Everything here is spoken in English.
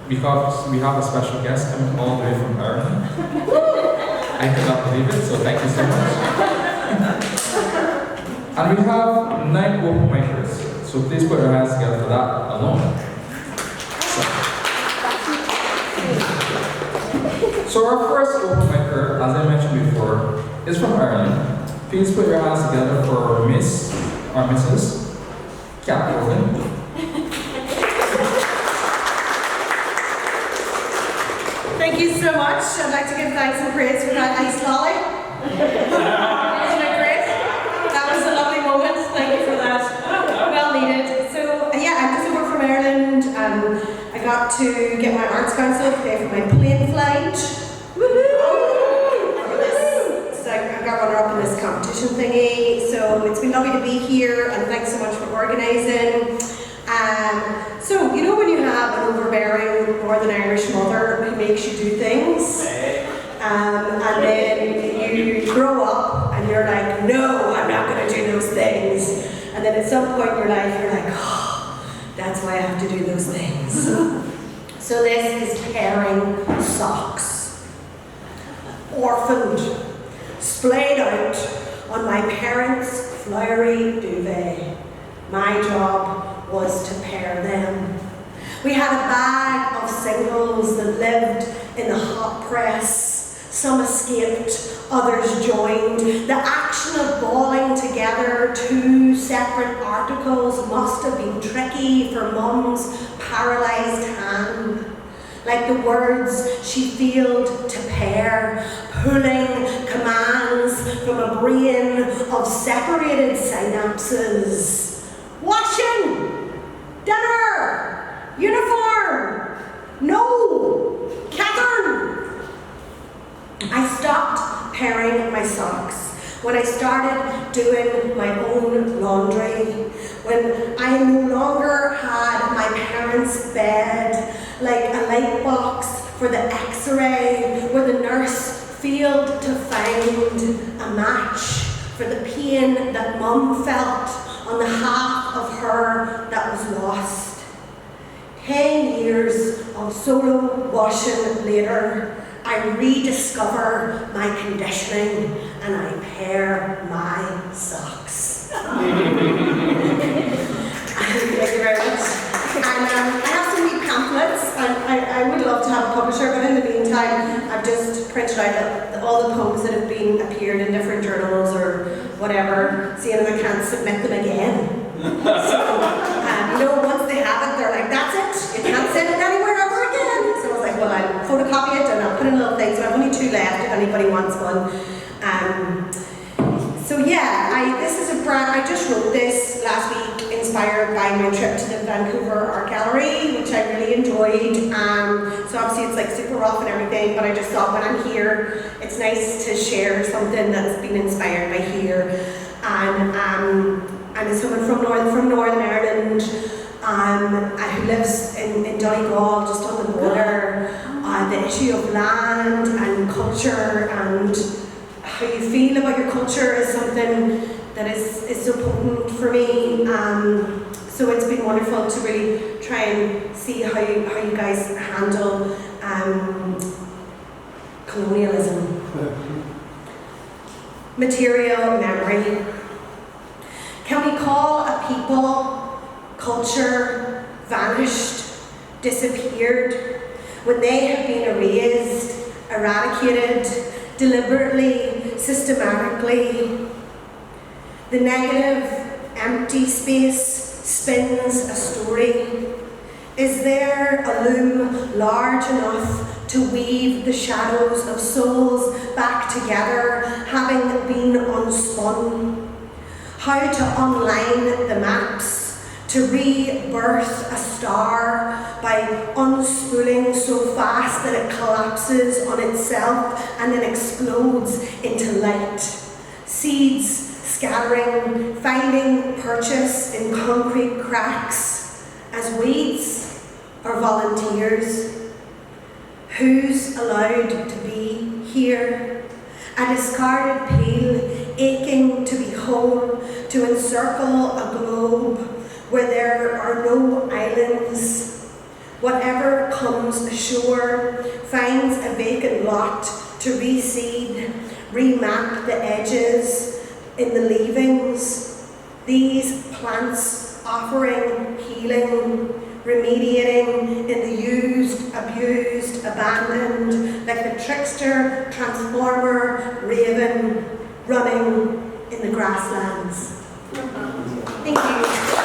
because we have a special guest coming all the way from Ireland. I cannot believe it, so thank you so much. And we have 9 open micers, so please put your hands together for that alone. So our first open micer, as I mentioned before, is from Ireland. Please put your hands together for Miss or Mrs. Brogan. Thank you so much. I'd like to give thanks and praise for that iced lolly. Isn't it great? That was a lovely moment. Thank you for that. Well needed. So yeah, I'm just over from Ireland. I got to get my Arts Council to pay for my plane flight. Woohoo! So I got runner-up in this competition thingy. So it's been lovely to be here, and thanks so much for organising. So, you know when you have an overbearing Northern Irish mother who makes you do things, and then you grow up and you're like, no, I'm not going to do those things. And then at some point in your life you're like, oh, that's why I have to do those things. So this is pairing socks. Orphaned, splayed out on my parents' flowery duvet. My job was to pair them. We had a bag of singles that lived in the hot press. Some escaped, others joined. The action of balling together 2 separate articles must have been tricky for Mum's paralysed hand. Like the words she failed to pair, pulling commands from a brain of separated synapses. Washing! Dinner! Uniform! No! Catherine! I stopped pairing my socks when I started doing my own laundry, when I no longer had my parents' bed like a light box for the x-ray where the nurse failed to find a match for the pain that Mum felt on the half of her that was lost. 10 years of solo washing later, I rediscover my conditioning and I pair my socks. Thank you very much. And I have some wee pamphlets, and I would love to have a publisher, but in the meantime, I've just printed out all the poems that have been appeared in different journals or whatever, seeing if I can't submit them again. So, once they have it, they're like, that's it, you can't send it anywhere ever again. So I was like, well, I'll photocopy it and I'll put in a little thing, so I have only 2 left if anybody wants one. So yeah, this is a brand, I just wrote this last week, inspired by my trip to the Vancouver Art Gallery, which I really enjoyed. So obviously it's like super rough and everything, but I just thought when I'm here, it's nice to share something that's been inspired by here. And it's someone from Northern Ireland, who lives in Donegal, just on the border. The issue of land and culture and how you feel about your culture is something that is so potent for me. So it's been wonderful to really try and see how you guys handle colonialism. Material memory. Can we call a people, culture, vanished, disappeared, when they have been erased, eradicated, deliberately, systematically? The negative, empty space spins a story. Is there a loom large enough to weave the shadows of souls back together, having been unspun? How to unline the maps, to rebirth a star by unspooling so fast that it collapses on itself and then explodes into light. Seeds scattering, finding purchase in concrete cracks as weeds or volunteers. Who's allowed to be here? A discarded peel, aching to be whole, to encircle a globe where there are no islands, Whatever comes ashore finds a vacant lot to reseed, remap the edges in the leavings. These plants offering healing, remediating in the used, abused, abandoned, like the trickster, transformer, raven running in the grasslands. Thank you.